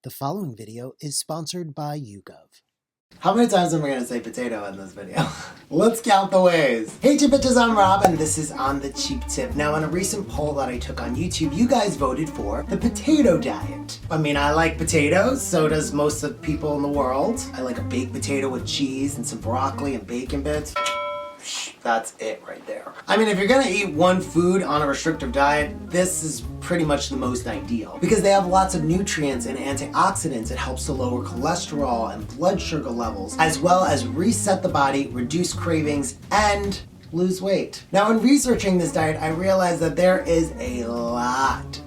The following video is sponsored by YouGov. How many times am I going to say potato in this video? Let's count the ways. Hey two bitches, I'm Rob and this is On the Cheap Tip. Now in a recent poll that I took on YouTube, you guys voted for the potato diet. I mean, I like potatoes, so does most of the people in the world. I like a baked potato with cheese and some broccoli and bacon bits. That's it right there. I mean, if you're gonna eat one food on a restrictive diet, this is pretty much the most ideal because they have lots of nutrients and antioxidants. It helps to lower cholesterol and blood sugar levels, as well as reset the body, reduce cravings, and lose weight. Now, in researching this diet, I realized that there is a lot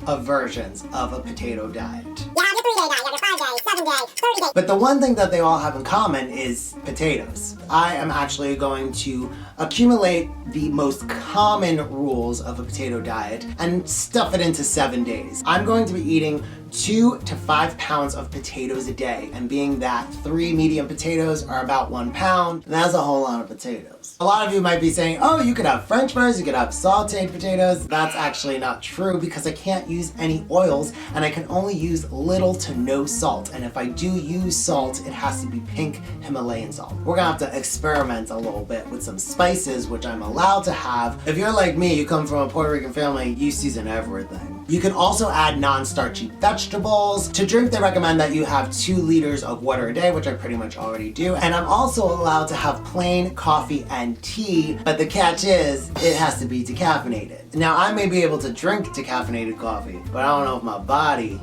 of versions of a potato diet. You have your 3-day diet, you have your 5-day, 7-day, 30-day. But the one thing that they all have in common is potatoes. I am actually going to accumulate the most common rules of a potato diet and stuff it into 7 days. I'm going to be eating 2 to 5 pounds of potatoes a day, and being that 3 medium potatoes are about 1 pound, that's a whole lot of potatoes. A lot of you might be saying, oh, you could have french fries, you could have sauteed potatoes. That's actually not true because I can't use any oils and I can only use little to no salt. And if I do use salt, it has to be pink Himalayan salt. We're gonna have to experiment a little bit with some spices, which I'm allowed to have. If you're like me, you come from a Puerto Rican family, you season everything. You can also add non-starchy vegetables. To drink, they recommend that you have 2 liters of water a day, which I pretty much already do. And I'm also allowed to have plain coffee and tea, but the catch is, it has to be decaffeinated. Now, I may be able to drink decaffeinated coffee, but I don't know if my body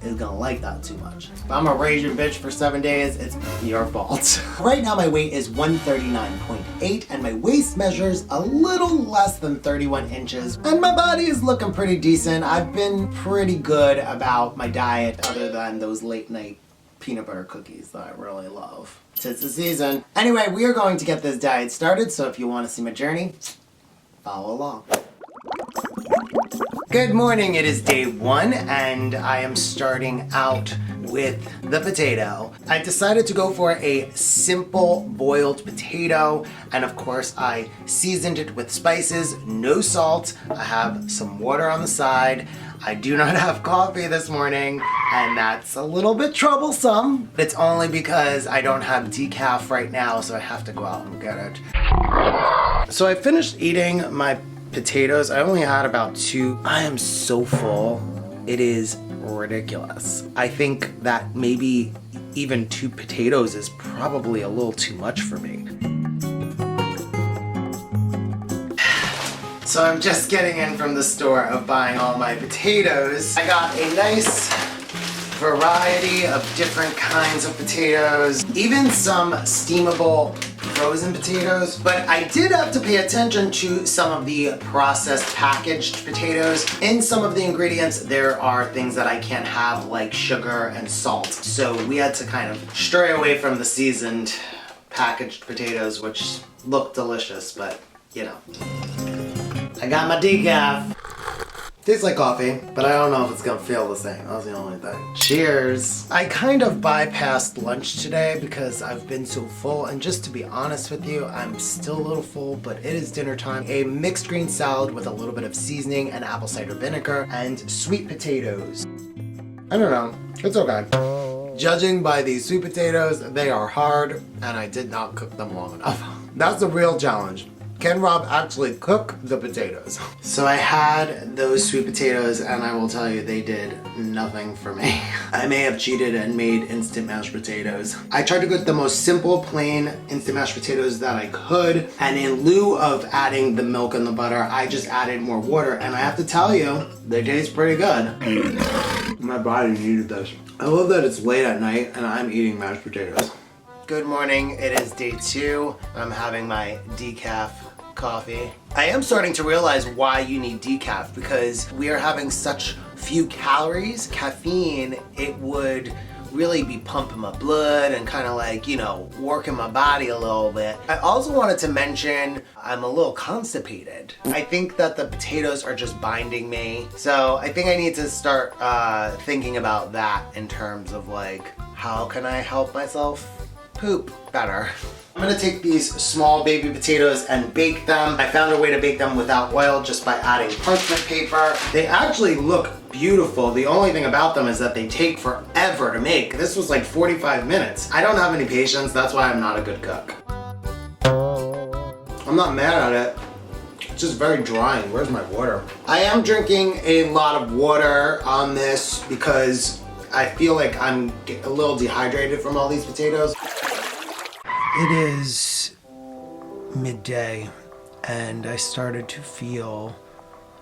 is gonna like that too much. If I'm a raging bitch for 7 days, it's your fault. Right now my weight is 139.8 and my waist measures a little less than 31 inches. And my body is looking pretty decent. I've been pretty good about my diet other than those late night peanut butter cookies that I really love. It's the season. Anyway, we are going to get this diet started, so if you want to see my journey, follow along. Good morning, it is day 1 and I am starting out with the potato. I decided to go for a simple boiled potato, and of course I seasoned it with spices, no salt. I have some water on the side. I do not have coffee this morning, and that's a little bit troublesome. It's only because I don't have decaf right now, so I have to go out and get it. So I finished eating my potatoes. I only had about 2. I am so full. It is ridiculous. I think that maybe even 2 potatoes is probably a little too much for me. So I'm just getting in from the store of buying all my potatoes. I got a nice variety of different kinds of potatoes, even some steamable frozen potatoes, but I did have to pay attention to some of the processed packaged potatoes. In some of the ingredients, there are things that I can't have, like sugar and salt. So we had to kind of stray away from the seasoned packaged potatoes, which look delicious, but you know. I got my decaf. Tastes like coffee, but I don't know if it's gonna feel the same. That's the only thing. Cheers. I kind of bypassed lunch today because I've been so full, and just to be honest with you, I'm still a little full, but it is dinner time. A mixed green salad with a little bit of seasoning and apple cider vinegar and sweet potatoes. I don't know, it's okay. Judging by these sweet potatoes, they are hard, and I did not cook them long enough. That's the real challenge. Can Rob actually cook the potatoes? So I had those sweet potatoes and I will tell you they did nothing for me. I may have cheated and made instant mashed potatoes. I tried to get the most simple, plain instant mashed potatoes that I could, and in lieu of adding the milk and the butter, I just added more water, and I have to tell you, they taste pretty good. My body needed this. I love that it's late at night and I'm eating mashed potatoes. Good morning, it is day 2. I'm having my decaf coffee. I am starting to realize why you need decaf, because we are having such few calories. Caffeine, it would really be pumping my blood and kind of like, you know, working my body a little bit. I also wanted to mention I'm a little constipated. I think that the potatoes are just binding me. So I think I need to start thinking about that in terms of like, how can I help myself poop better. I'm gonna take these small baby potatoes and bake them. I found a way to bake them without oil just by adding parchment paper. They actually look beautiful. The only thing about them is that they take forever to make. This was like 45 minutes. I don't have any patience, that's why I'm not a good cook. I'm not mad at it. It's just very drying. Where's my water? I am drinking a lot of water on this because I feel like I'm a little dehydrated from all these potatoes. It is midday and I started to feel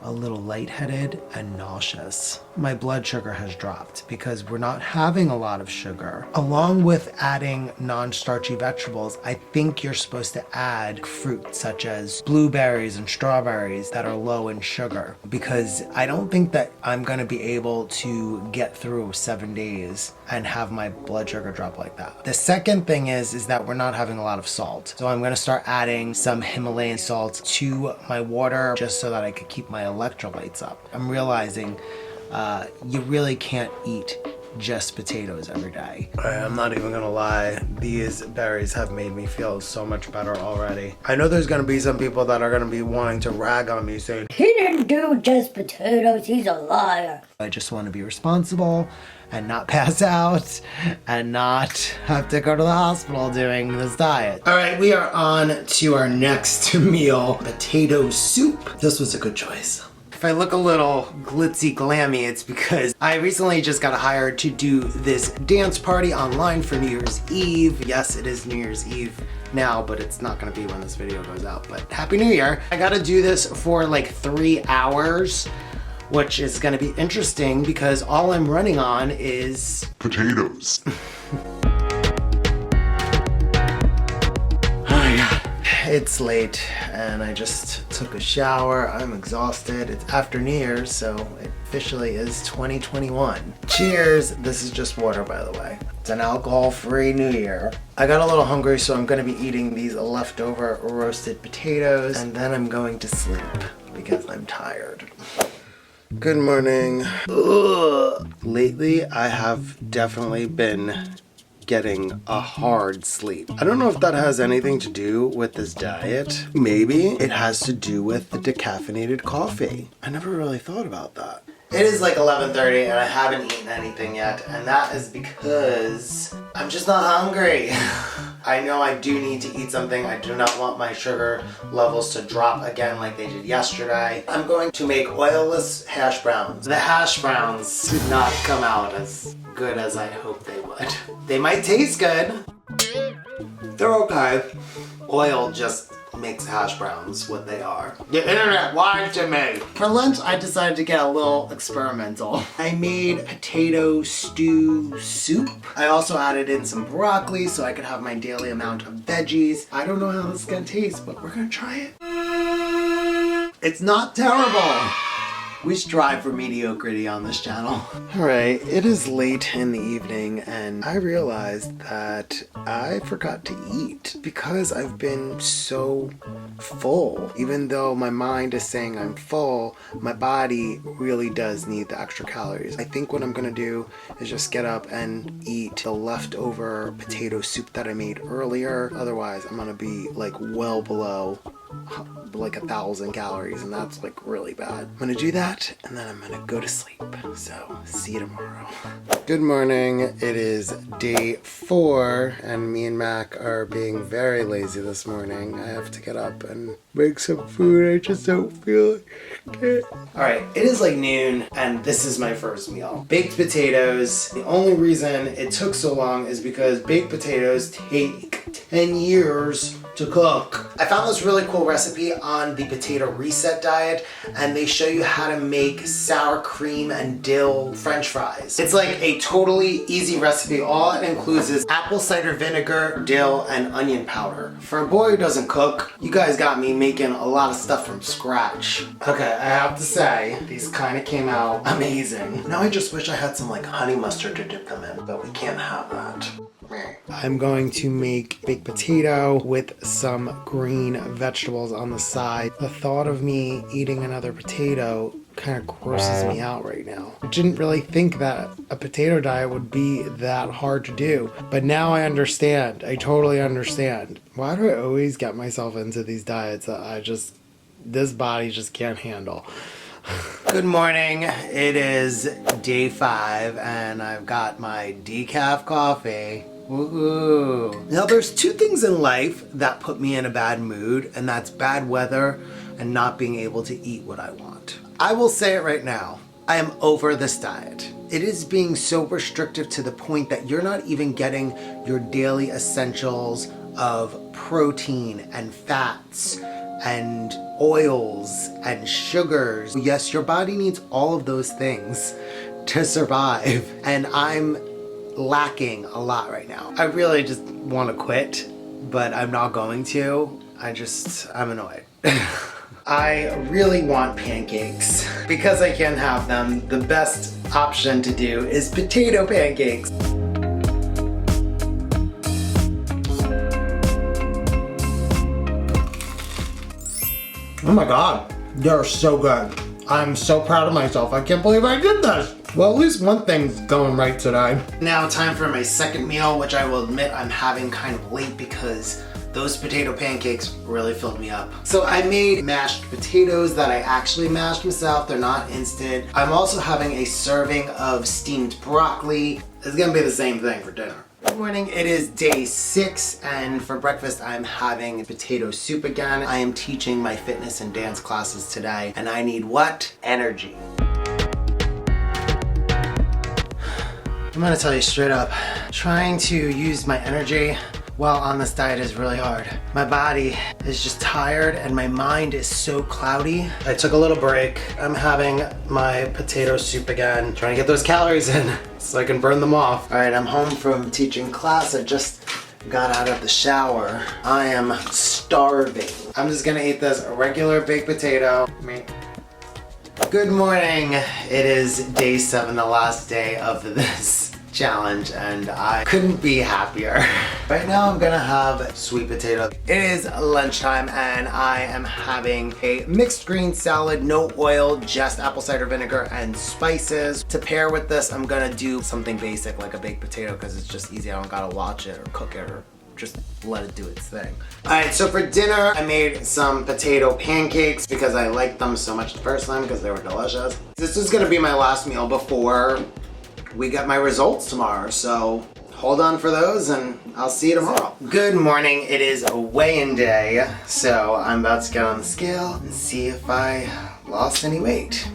a little lightheaded and nauseous. My blood sugar has dropped because we're not having a lot of sugar. Along with adding non-starchy vegetables, I think you're supposed to add fruit such as blueberries and strawberries that are low in sugar, because I don't think that I'm gonna be able to get through 7 days and have my blood sugar drop like that. The second thing is that we're not having a lot of salt. So I'm gonna start adding some Himalayan salt to my water just so that I could keep my electrolytes up. I'm realizing you really can't eat just potatoes every day. I'm not even gonna lie, these berries have made me feel so much better already. I know there's gonna be some people that are gonna be wanting to rag on me saying, he didn't do just potatoes, he's a liar. I just want to be responsible and not pass out and not have to go to the hospital doing this diet. All right, we are on to our next meal, potato soup. This was a good choice. If I look a little glitzy glammy, it's because I recently just got hired to do this dance party online for New Year's Eve. Yes, it is New Year's Eve now, but it's not gonna be when this video goes out, but Happy New Year. I gotta do this for like 3 hours, which is gonna be interesting because all I'm running on is potatoes. It's late and I just took a shower. I'm exhausted. It's after New Year's, so it officially is 2021. Cheers. This is just water, by the way. It's an alcohol-free New Year. I got a little hungry, so I'm gonna be eating these leftover roasted potatoes, and then I'm going to sleep because I'm tired. Good morning. Ugh. Lately, I have definitely been getting a hard sleep. I don't know if that has anything to do with this diet. Maybe it has to do with the decaffeinated coffee. I never really thought about that. It is like 11:30 and I haven't eaten anything yet, and that is because I'm just not hungry. I know I do need to eat something. I do not want my sugar levels to drop again like they did yesterday. I'm going to make oilless hash browns. The hash browns did not come out as good as I hoped they would. They might taste good. They're okay. Oil just makes hash browns what they are. The internet lied to me. For lunch, I decided to get a little experimental. I made potato stew soup. I also added in some broccoli so I could have my daily amount of veggies. I don't know how this is gonna taste, but we're gonna try it. It's not terrible. We strive for mediocrity on this channel. Alright, it is late in the evening and I realized that I forgot to eat because I've been so full. Even though my mind is saying I'm full, my body really does need the extra calories. I think what I'm gonna do is just get up and eat the leftover potato soup that I made earlier. Otherwise, I'm gonna be like well below like 1,000 calories, and that's like really bad. I'm gonna do that and then I'm gonna go to sleep. So see you tomorrow. Good morning. It is day 4 and me and Mac are being very lazy this morning. I have to get up and make some food. I just don't feel like it. Alright, it is like noon and this is my first meal. Baked potatoes. The only reason it took so long is because baked potatoes take 10 years to cook. I found this really cool recipe on the Potato Reset diet, and they show you how to make sour cream and dill French fries. It's like a totally easy recipe. All it includes is apple cider vinegar, dill, and onion powder. For a boy who doesn't cook, you guys got me making a lot of stuff from scratch. Okay, I have to say, these kind of came out amazing. Now I just wish I had some like honey mustard to dip them in, but we can't have that. I'm going to make baked potato with some green vegetables on the side. The thought of me eating another potato kind of grosses me out right now. I didn't really think that a potato diet would be that hard to do, but now I understand. I totally understand. Why do I always get myself into these diets that this body just can't handle? Good morning. It is day 5 and I've got my decaf coffee. Woohoo. Now there's 2 things in life that put me in a bad mood, and that's bad weather and not being able to eat what I want. I will say it right now. I am over this diet. It is being so restrictive to the point that you're not even getting your daily essentials of protein and fats and oils and sugars. Yes, your body needs all of those things to survive, and I'm lacking a lot right now. I really just want to quit, but I'm not going to. I'm annoyed. I really want pancakes. Because I can't have them, the best option to do is potato pancakes. Oh my God, they're so good. I'm so proud of myself. I can't believe I did this. Well, at least one thing's going right today. Now time for my second meal, which I will admit I'm having kind of late because those potato pancakes really filled me up. So I made mashed potatoes that I actually mashed myself. They're not instant. I'm also having a serving of steamed broccoli. It's gonna be the same thing for dinner. Good morning, it is day 6, and for breakfast I'm having potato soup again. I am teaching my fitness and dance classes today, and I need what? Energy. I'm gonna tell you straight up, trying to use my energy while on this diet is really hard. My body is just tired and my mind is so cloudy. I took a little break. I'm having my potato soup again, trying to get those calories in so I can burn them off. All right, I'm home from teaching class. I just got out of the shower. I am starving. I'm just gonna eat this regular baked potato. Good morning. It is day 7, the last day of this challenge, and I couldn't be happier. Right now I'm gonna have sweet potato. It is lunchtime and I am having a mixed green salad, no oil, just apple cider vinegar and spices. To pair with this, I'm gonna do something basic like a baked potato because it's just easy. I don't gotta watch it or cook it or just let it do its thing. All right, so for dinner, I made some potato pancakes because I liked them so much the first time because they were delicious. This is gonna be my last meal before we get my results tomorrow, so hold on for those and I'll see you tomorrow. Good morning, it is a weigh-in day, so I'm about to get on the scale and see if I lost any weight.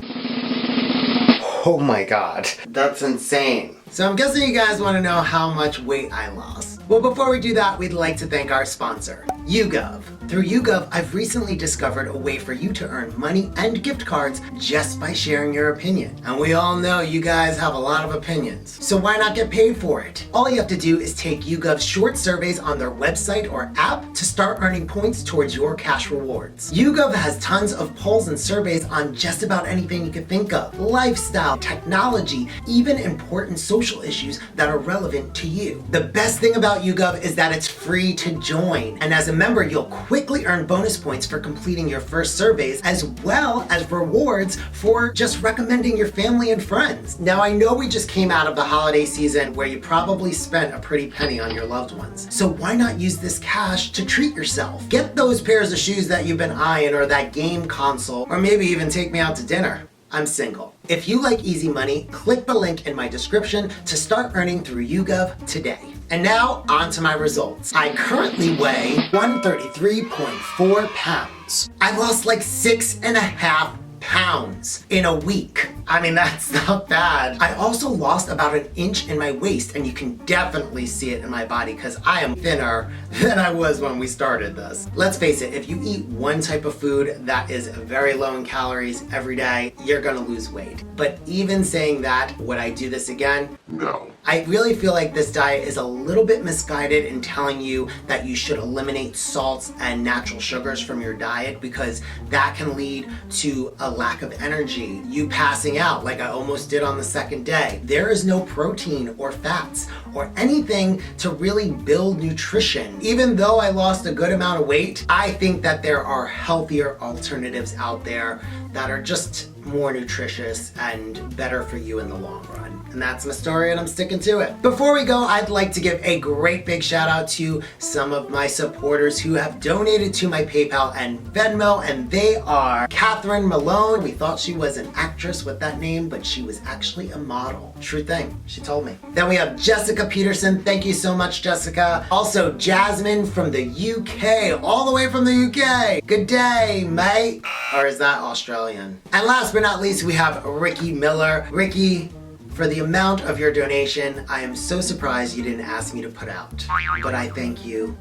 Oh my God, that's insane. So I'm guessing you guys want to know how much weight I lost. Well, before we do that, we'd like to thank our sponsor, YouGov. Through YouGov, I've recently discovered a way for you to earn money and gift cards just by sharing your opinion. And we all know you guys have a lot of opinions, so why not get paid for it? All you have to do is take YouGov's short surveys on their website or app to start earning points towards your cash rewards. YouGov has tons of polls and surveys on just about anything you can think of. Lifestyle, technology, even important social issues that are relevant to you. The best thing about YouGov is that it's free to join. And as a member, you'll quickly earn bonus points for completing your first surveys, as well as rewards for just recommending your family and friends. Now, I know we just came out of the holiday season where you probably spent a pretty penny on your loved ones. So why not use this cash to treat yourself? Get those pairs of shoes that you've been eyeing, or that game console, or maybe even take me out to dinner. I'm single. If you like easy money, click the link in my description to start earning through YouGov today. And now, on to my results. I currently weigh 133.4 pounds. I lost like 6.5 pounds in a week. I mean, that's not bad. I also lost about an inch in my waist, and you can definitely see it in my body because I am thinner than I was when we started this. Let's face it, if you eat one type of food that is very low in calories every day, you're gonna lose weight. But even saying that, would I do this again? No. I really feel like this diet is a little bit misguided in telling you that you should eliminate salts and natural sugars from your diet, because that can lead to a lack of energy, you passing out like I almost did on the second day. There is no protein or fats or anything to really build nutrition. Even though I lost a good amount of weight, I think that there are healthier alternatives out there that are just more nutritious and better for you in the long run. And that's my story, and I'm sticking to it. Before we go, I'd like to give a great big shout out to some of my supporters who have donated to my PayPal and Venmo, and they are Catherine Malone. We thought she was an actress with that name, but she was actually a model. True thing, she told me. Then we have Jessica Peterson. Thank you so much, Jessica. Also, Jasmine from the UK, all the way from the UK. Good day, mate. Or is that Australian? And last but not least, we have Ricky Miller. Ricky, for the amount of your donation, I am so surprised you didn't ask me to put out, but I thank you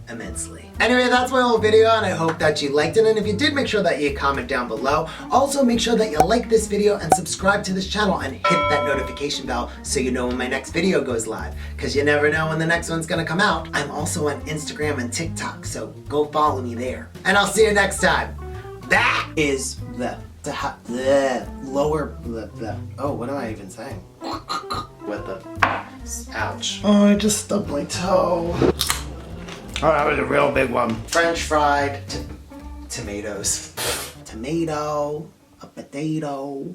immensely. Anyway, that's my whole video, and I hope that you liked it, and if you did, make sure that you comment down below. Also, make sure that you like this video and subscribe to this channel and hit that notification bell so you know when my next video goes live, because you never know when the next one's gonna come out. I'm also on Instagram and TikTok, so go follow me there. And I'll see you next time. That is the lower, oh, what am I even saying? What the, ouch. Oh, I just stubbed my toe. Oh, that was a real big one. French fried tomatoes. Tomato, a potato.